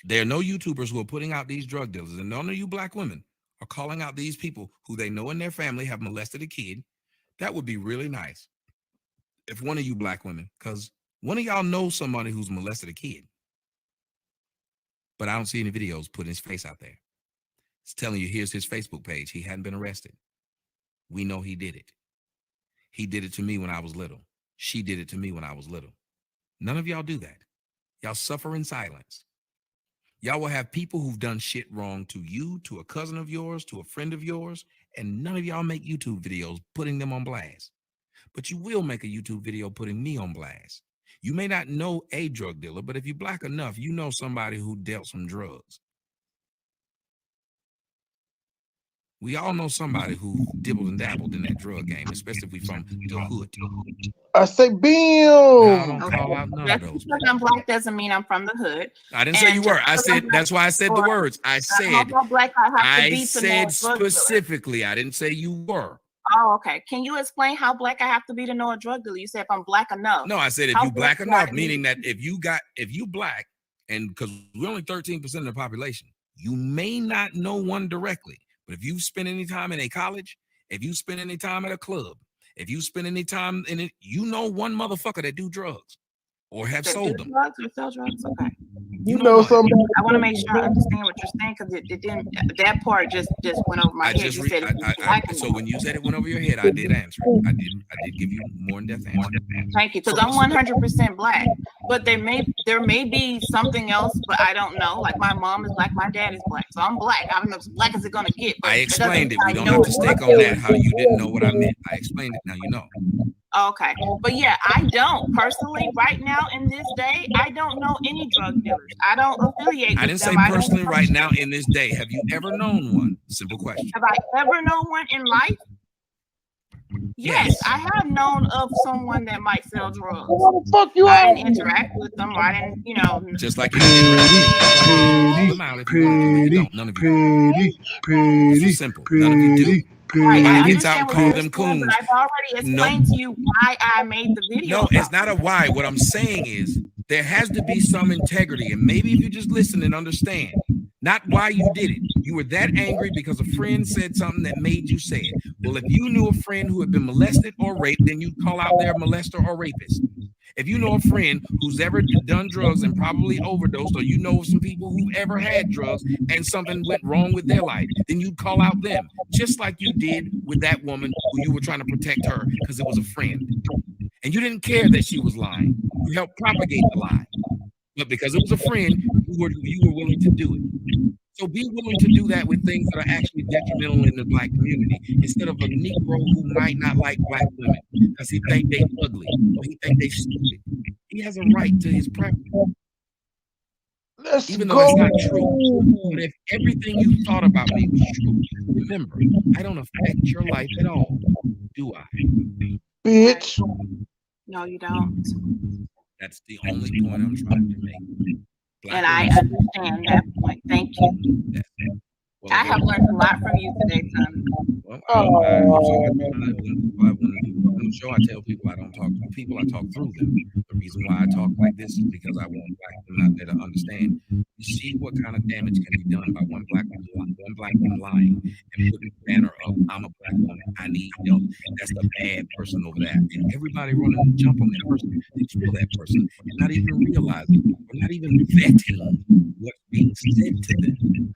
There are no YouTubers who are putting out these drug dealers, and none of you black women are calling out these people who they know in their family have molested a kid. That would be really nice if one of you black women, because one of y'all knows somebody who's molested a kid. But I don't see any videos putting his face out there. It's telling you, here's his Facebook page. He hadn't been arrested. We know he did it. He did it to me when I was little. She did it to me when I was little. None of y'all do that. Y'all suffer in silence. Y'all will have people who've done shit wrong to you, to a cousin of yours, to a friend of yours, and none of y'all make YouTube videos putting them on blast. But you will make a YouTube video putting me on blast. You may not know a drug dealer, but if you're black enough, you know somebody who dealt some drugs. We all know somebody who dibbled and dabbled in that drug game, especially if we from the hood. I say, bam! I don't call out none of those. Because I'm black doesn't mean I'm from the hood. I didn't say you were. I said, that's why I said the words. I said specifically. I didn't say you were. Oh, okay. Can you explain how black I have to be to know a drug dealer? You said if I'm black enough. No, I said if you black enough, meaning that if you black, and because we're only 13% of the population, you may not know one directly. But if you spend any time in a college, if you spend any time at a club, if you spend any time in it, you know one motherfucker that do drugs or have sold them. Drugs or sell drugs? Okay. You know somebody. I want to make sure I understand what you're saying because it didn't. That part just went over my head. You said so when you said it went over your head, I did answer it. I did give you more in-depth answer. Thank you, because I'm 100% black. But there may be something else, but I don't know. Like my mom is black, my dad is black, so I'm black. I don't know as black as it's gonna get. I explained it. We don't have to stick on that. How you didn't know what I meant. I explained it. Now you know. Okay, but yeah, I don't personally right now in this day. I don't know any drug dealers. I don't affiliate. I didn't say personally right now in this day. Have you ever known one? Simple question. Have I ever known one in life? Yes, I have known of someone that might sell drugs. What the fuck you I didn't interact with them. I didn't, just like you call them out if you want to. None of you. It's simple. None of you do. Right, I gets out and call them coons. I've already explained to you why I made the video. No, it's not a why. What I'm saying is there has to be some integrity, and maybe if you just listen and understand, not why you did it. You were that angry because a friend said something that made you say it. Well, if you knew a friend who had been molested or raped, then you'd call out their molester or rapist. If you know a friend who's ever done drugs and probably overdosed, or you know some people who ever had drugs and something went wrong with their life, then you'd call out them, just like you did with that woman who you were trying to protect her because it was a friend. And you didn't care that she was lying. You helped propagate the lie. But because it was a friend, you were willing to do it. So be willing to do that with things that are actually detrimental in the black community, instead of a Negro who might not like black women because he think they ugly or he think they stupid. He has a right to his preference. Even though it's not true. But if everything you thought about me was true, remember, I don't affect your life at all, do I? Bitch. No, you don't. That's the only point I'm trying to make. And I understand that point. Thank you. I have learned a lot from you today, Tommy. Well, on the show, I tell people I don't talk to people, I talk through them. The reason why I talk like this is because I want black women out there to understand. You see what kind of damage can be done by one black woman lying and putting the banner up. I'm a black woman. I need help. That's the bad person over there. And everybody running to jump on that person to kill that person and not even realizing or not even vetting what's being said to them.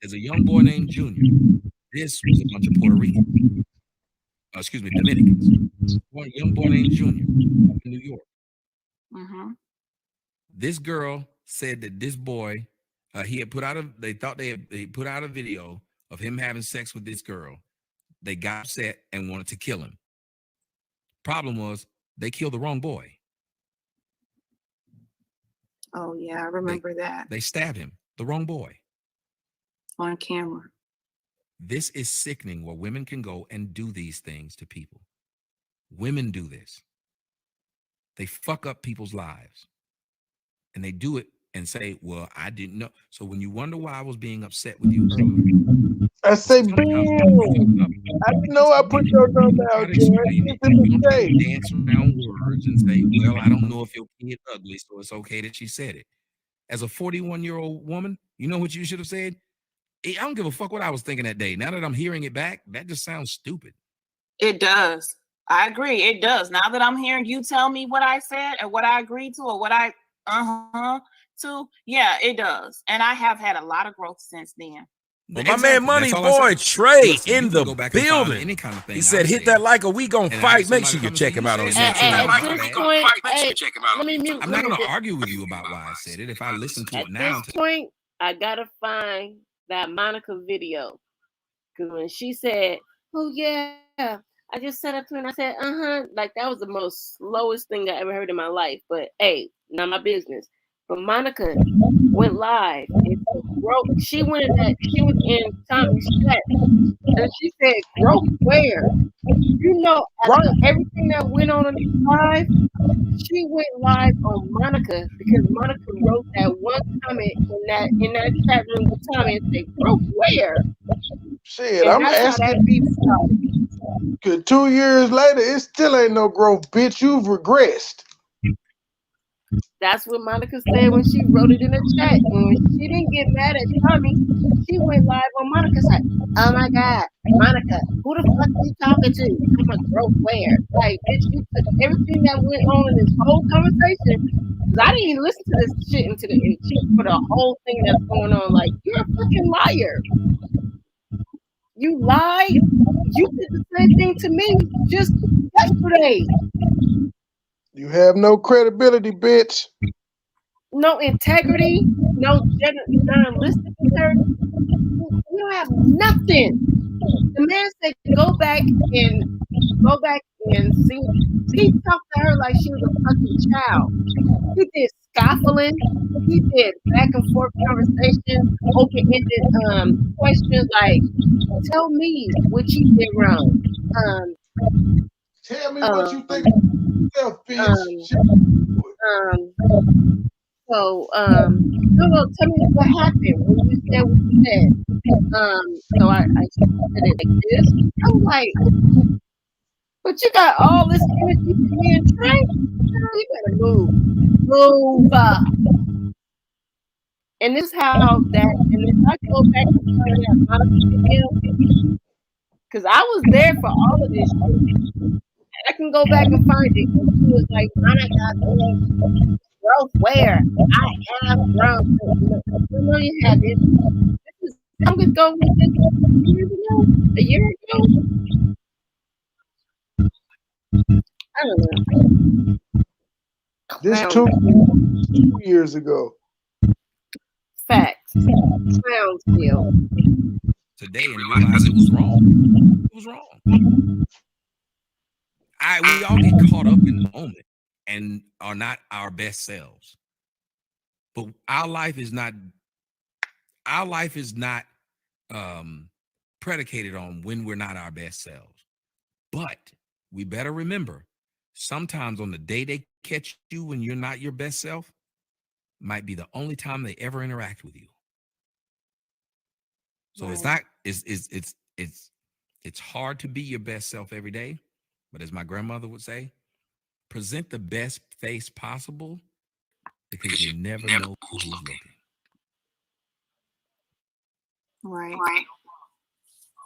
There's a young boy named Junior. This was a bunch of Puerto Ricans. Dominicans. One young boy named Junior in New York. Mm-hmm. This girl said that this boy, he had put out they put out a video of him having sex with this girl. They got upset and wanted to kill him. Problem was, they killed the wrong boy. Oh yeah, I remember that. They stabbed him, the wrong boy. On camera. This is sickening where women can go and do these things to people. Women do this. They fuck up people's lives. And they do it and say, well, I didn't know. So when you wonder why I was being upset with you earlier, I say, Bill, I know I put your number out, Jared. You don't dance around words and say, well, I don't know if your kid ugly, so it's okay that she said it. As a 41-year-old woman, you know what you should have said? I don't give a fuck what I was thinking that day. Now that I'm hearing it back, that just sounds stupid. It does. I agree. It does. Now that I'm hearing you tell me what I said and what I agreed to or what I to, yeah, it does. And I have had a lot of growth since then. Well, my man MoneyBoy Trey in the building. Any kind of thing he said, hit that like or we gonna fight. Make sure you check him out on YouTube. I'm not going to argue with you about why I said it. If I listen to it now. At this point, I got to find that Monica video. Because when she said, oh, yeah, I just sat up to her and I said, like that was the most slowest thing I ever heard in my life. But hey, not my business. But Monica went live. She was in Tommy's chat. And she said, growth where? You know, after everything that went on this live, she went live on Monica because Monica wrote that one comment in that chat room with Tommy and said, growth where? Shit, I'm asking. Because 2 years later, it still ain't no growth, bitch. You've regressed. That's what Monica said when she wrote it in the chat. And when she didn't get mad at Tommy, she went live on Monica's side. Oh my God, Monica, who the fuck are you talking to? I'm a growth where? Like, bitch, you took everything that went on in this whole conversation. Because I didn't even listen to this shit for the whole thing that's going on. Like, you're a fucking liar. You lied. You did the same thing to me just yesterday. You have no credibility, bitch. No integrity. No journalistic integrity. You don't have nothing. The man said, go back and see. He talked to her like she was a fucking child. He did scoffing. He did back and forth conversation, open-ended questions like, tell me what you did wrong. Tell me what you think of yourself, bitch. No, tell me what happened when you said what you said. So I said it like this. I was like, but you got all this energy for me and Trey. You gotta move. And this is how that. And if I go back to that Monica video, because I was there for all of this shit. I can go back and find it. She was like, Monica, growth where? I have grown. No, you haven't. I'm going to go with this a year ago. I don't know. This 2 years ago. Facts. Clown still. Today and realize it was wrong. It was wrong. We all get caught up in the moment and are not our best selves. But our life is not predicated on when we're not our best selves. But we better remember, sometimes on the day they catch you when you're not your best self, might be the only time they ever interact with you. So it's not it's hard to be your best self every day, but as my grandmother would say, present the best face possible because you never know who's looking. Right.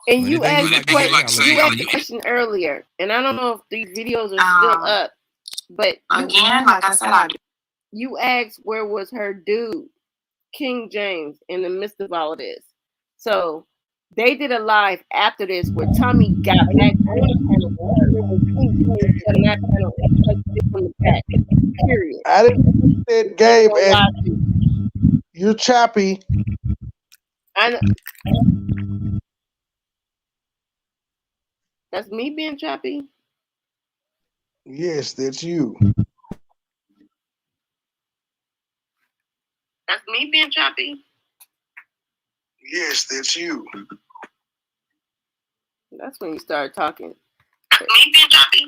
And So you anything asked you like a question earlier, and I don't know if these videos are still up, but Again, like I said, you asked where was her dude, King James, in the midst of all of this. So they did a live after this where Tommy got back on the panel. King James got on that panel and touched it from the back. Period. I didn't that game, and you're choppy. I know. That's me being choppy. Yes, that's you. That's me being choppy. Yes, that's you. That's when you start talking. That's me being choppy.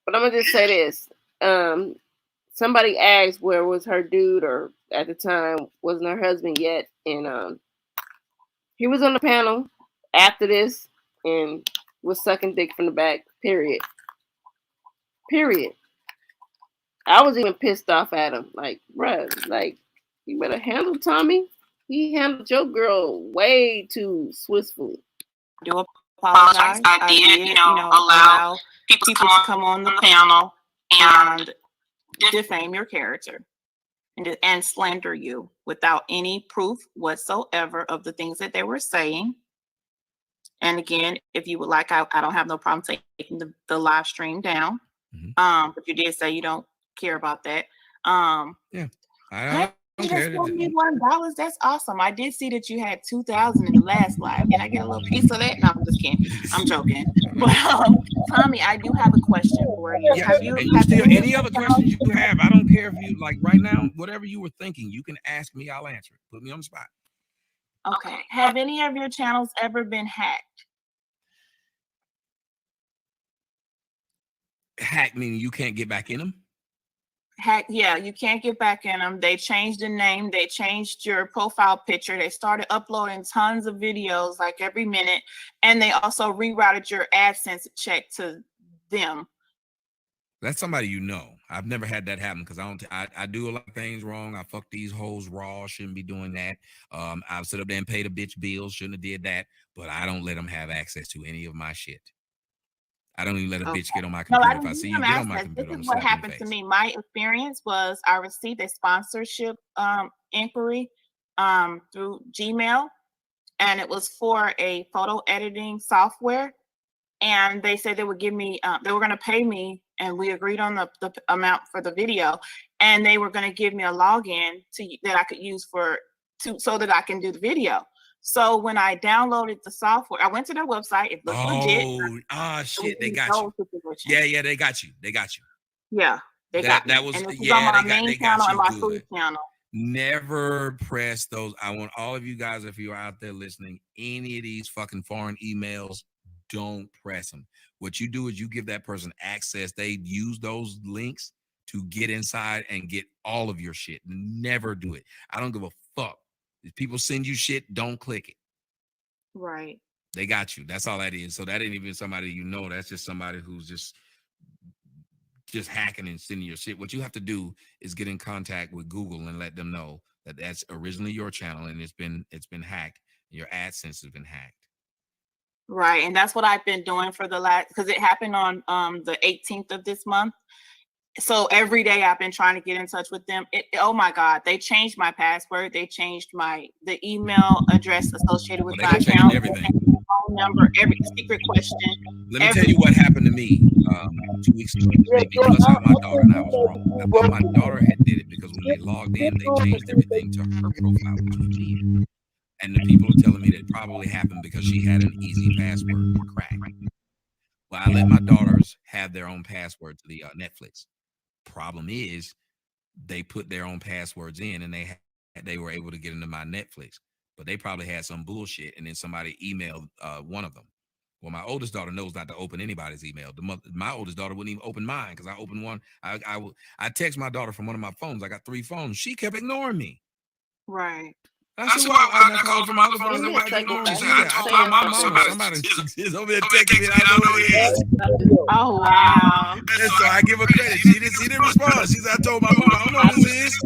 But I'm gonna just say this. Somebody asked where was her dude, or at the time wasn't her husband yet, and he was on the panel after this and was sucking dick from the back. Period. I was even pissed off at him. Like, bruh, like, you better handle Tommy. He handled your girl way too swiftly. I do apologize. I did, allow people to come on the panel and defame your character and slander you without any proof whatsoever of the things that they were saying. And again, if you would like, I don't have no problem taking the live stream down. But you did say you don't care about that. Yeah, I don't care. $71. That's awesome. I did see that you had 2,000 in the last live. Can I get a little piece of that? No, I'm just kidding. I'm joking. But Tommy, I do have a question for you. Yes. Any other questions you have? I don't care if you like right now, whatever you were thinking, you can ask me. I'll answer it. Put me on the spot. Okay. Have any of your channels ever been hacked? Hacked meaning you can't get back in them? Hack, yeah, you can't get back in them. They changed the name. They changed your profile picture. They started uploading tons of videos like every minute. And they also rerouted your AdSense check to them. That's somebody you know. I've never had that happen because I do a lot of things wrong. I fuck these hoes raw. Shouldn't be doing that. I've sit up there and paid a bitch bills. Shouldn't have did that. But I don't let them have access to any of my shit. I don't even let a bitch get on my computer. If I see you get on my computer, this is what happened to me. My experience was I received a sponsorship inquiry through Gmail, and it was for a photo editing software. And they said they would give me, they were going to pay me, and we agreed on the amount for the video, and they were going to give me a login that I could use so that I can do the video. So when I downloaded the software, I went to their website. It looked legit. Shit, they got you. Yeah, they got you. Yeah, they got me. That was, and this is on my main channel and my food channel. Never press those. I want all of you guys, if you're out there listening, any of these fucking foreign emails, don't press them. What you do is you give that person access. They use those links to get inside and get all of your shit. Never do it. I don't give a fuck. If people send you shit, don't click it. Right. They got you. That's all that is. So that ain't even somebody you know. That's just somebody who's just hacking and sending your shit. What you have to do is get in contact with Google and let them know that that's originally your channel and it's been hacked. Your AdSense has been hacked. Right. And that's what I've been doing for the last, because it happened on the 18th of this month. So every day I've been trying to get in touch with them. Oh my God, they changed my password. They changed the email address associated with my account, everything, phone number, every secret question. Let me tell you what happened to me 2 weeks ago. They made me cuss out my daughter, and I was wrong. I thought my daughter had did it because when they logged in, they changed everything to her profile, which was me. And the people are telling me that it probably happened because she had an easy password to crack. Well, I let my daughters have their own password to the Netflix. Problem is, they put their own passwords in, and they were able to get into my Netflix, but they probably had some bullshit, and then somebody emailed one of them. Well, my oldest daughter knows not to open anybody's email. My oldest daughter wouldn't even open mine because I opened one. I text my daughter from one of my phones. I got 3 phones. She kept ignoring me. Right. I said, well, I called from my other phone. Give I me a said, second, why? She guys. said, I told my mama. Somebody is over there texting me. I know it is. Oh wow. And so I give her credit. She didn't respond. She said, I told my mama, I don't know what this is.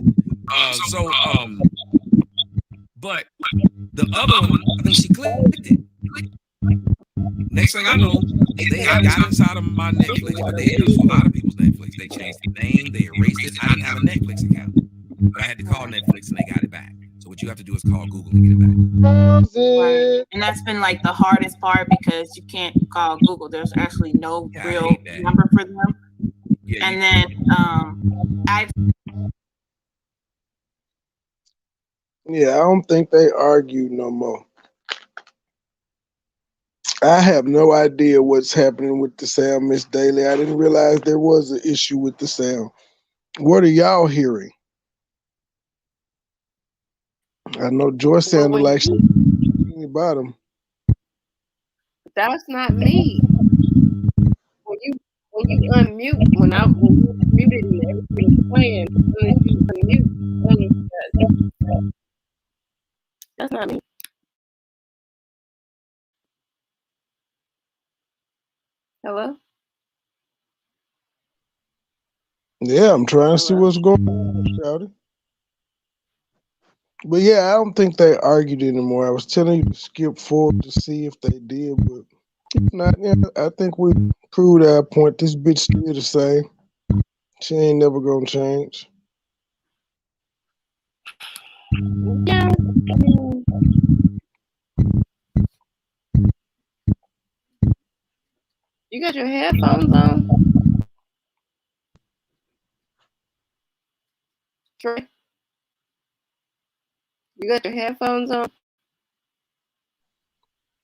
But the other one, I think she clicked it. Next thing I know, they had got inside of my Netflix, but they had a lot of people's Netflix. They changed the name, they erased it. I didn't have a Netflix account, but I had to call Netflix and they got it back. So what you have to do is call Google and get it back. Right. And that's been like the hardest part because you can't call Google. There's actually no real number for them. Yeah, and then I don't think they argue no more. I have no idea what's happening with the sound, Miss Daly. I didn't realize there was an issue with the sound. What are y'all hearing? I know Joy sounded like she was bottom. That's not me. When you unmute, when you muted and everything was playing, unless you unmute, that's not me. Hello? Yeah, I'm trying to see what's going on, Shouty. But yeah, I don't think they argued anymore. I was telling you to skip forward to see if they did, but if not, yeah, I think we proved our point. This bitch still the same. She ain't never gonna change. Yeah. You got your headphones on? Trey? You got your headphones on?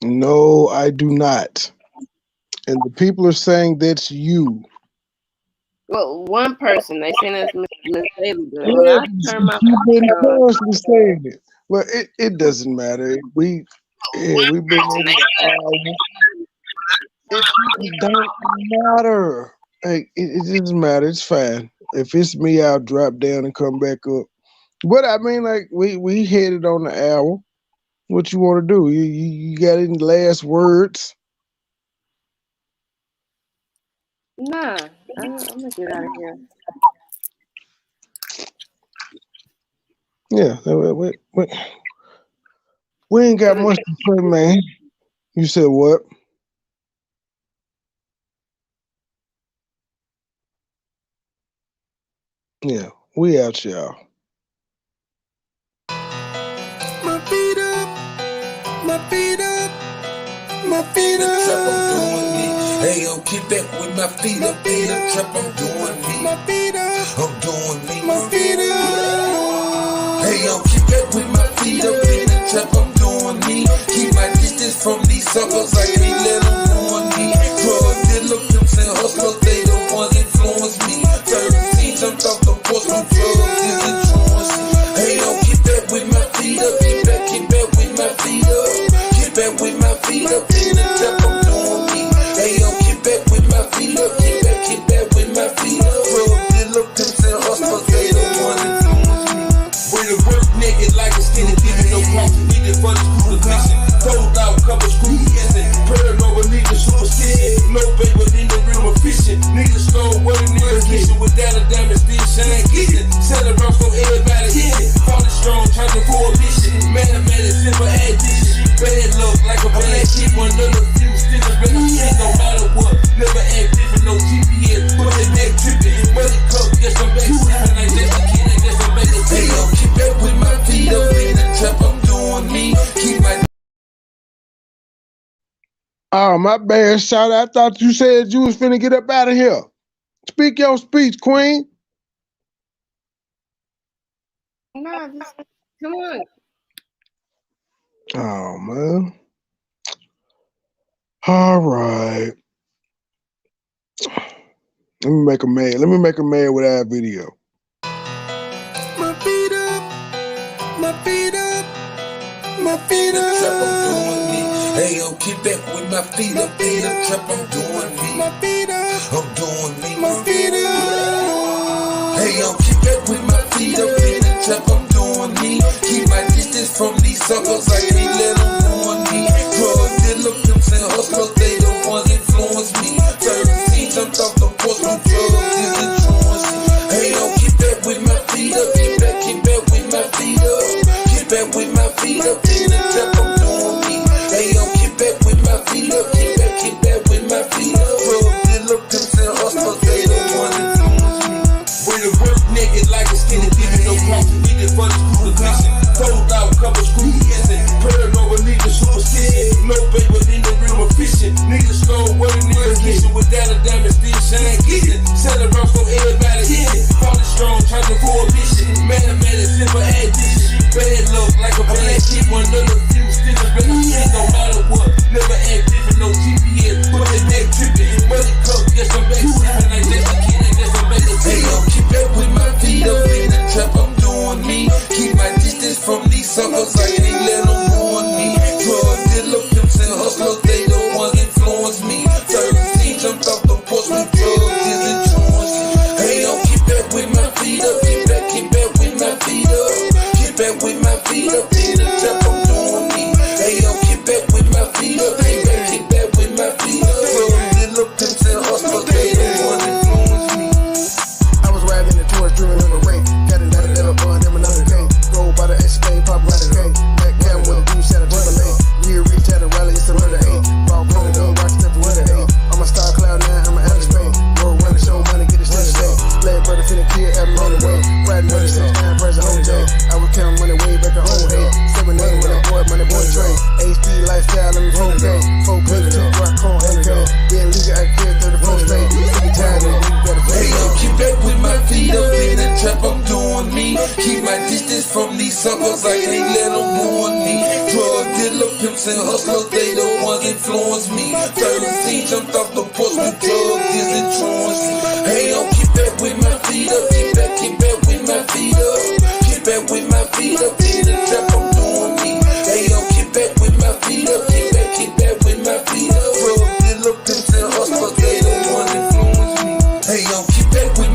No, I do not. And the people are saying that's you. Well, one person, they saying that's Miss Daly, but Yeah, when I turn my you've been phone on, constantly saying it. Well, it doesn't matter. We've been able to argue. It don't matter. Hey, it doesn't matter. It's fine. If it's me, I'll drop down and come back up. But I mean, like we headed on the hour. What you want to do? You got any last words? nah, I'm gonna get out of here. Yeah, we ain't got much to say, man. You said what? Yeah, we out, y'all. My feet up, my feet up, my feet up. Hey yo, keep back with my feet up in the trap. I'm doing me. My feet up, I'm doing me. my feet up. Hey yo, keep back with my feet up in the trap. I'm doing me. Keep my distance from these suckers. I can't let them ruin me. Drug dealer, pimps and hustlers, they the ones influence me. Certain things I'm talking about some drugs is influencing. Hey yo, keep back with my feet up. Keep back with my feet up. Keep back with my feet up in the trap. I'm doing me. Hey yo, keep back with my feet up. Keep back with my feet up. Drug dealer, pimps and hustlers, they the ones influence me. When the work naked like a skinny bitch, no profit needed for the screw conviction. Cold out, cover screw kissing. Paranoid niggas super scared. No paper in the real efficient. Niggas stole what a nigga kissing. Without a diamond, still shine kissing. Set around so everybody hit. Falling strong, trying to pour a mission. Mathematics, simple addition. Bad luck like a bad shit. One of the few still a better shit. No matter what, never act different. No GPS, put the neck tripping. Money cup, yes I'm back sipping. Like that's the kid, like that's a back. Hey yo, keep back with my feet up in the trap. I'm doing me. Keep my. Oh, my bad, Shout. I thought you said you was finna get up out of here. Speak your speech, Queen. Nah, come on. Oh, man. All right. Let me make a mad. Let me make a mad with our video. My feet up, my feet up, my feet up. Hey yo, keep back with my feet up in the trap. I'm doing me. My feet up, I'm doing me. my feet up. Hey yo, keep back with my feet up in the trap. I'm doing me. Keep my distance from suckers, I can't let them ruin me. Drug dealer, pimps and hustlers, they the ones influence me. 13 jumped off the porch with drugs, is insurance. Hey, yo, keep back with my feet up, keep back with my feet up. Keep back with my feet up, in the trap, I'm doing me. Hey, yo, keep back with my feet up, keep back with my feet up. Drug dealer, pimps and hustlers, they the ones influence me. When the work naked like a skinny dipping, no profit needed for the screw position. Fold out, cover screw missing. Purring over niggas superstition. No paper in the real efficient. Niggas stole what a nigga mission. Without a diamond still shine glisten. Set around so everybody hit it. Fall it strong, trying to for a mission. Mathematics, simple addition. Bad luck like a bad shit. One little few stickers, better shit no matter what. Never act different, no GPS. Put it back tripping. Money cup, yes I'm back sipping. Like that's a kid, like that's a back to hey, yo, keep back with my feet up in the trap, I'm doing me. Keep my distance from these suckers, I can't let them ruin me. Drug dealer, pimps and hustlers, they the ones influence me. 13 jumped off the porch with drugs, is insurance. Hey, yo, keep back with my feet up, keep back with my feet up. Keep back with my feet up in the trap, I'm doing me. Hey, yo, keep back with my feet up, keep back with my feet up. Drug dealer, pimps and hustlers, they the ones influence me. I was riding the tours, dreaming of a ring. Got another little bun, then another game. Roll by the escape, pop by the game. Back down with a dude, shot a Timberlake. Rear reach at a rally, it's a murder eight. Ball running up, rock step with an eight. I'm a star cloud now, I'm an Alex Payne. Roll running, show money, get it straight today. Glad brother finna kill, out on the way. Riding with a 6-9 person on day. I was counting money way back on old head. 7 8 with a boy, money boy train. HD lifestyle, let me 4K. 4K, 2 rock, corn, NK. Being legal, I carry 34 state. Every time that we better hey, yo, keep back with my feet up in the trap, I'm doing me. Keep my distance from these suckers, I can't let them ruin me. Drug dealer, pimps and hustlers, they the ones influence me. 13 jumped off the porch with drugs, is insurance. Hey, yo, keep back with my feet up, keep back with my feet up. Keep back with my feet up in the trap, I'm doing me. Hey, yo, keep back with my feet up, keep back with my feet up. Drug dealer, pimps and hustlers, they the ones influence me. Hey, yo, keep back with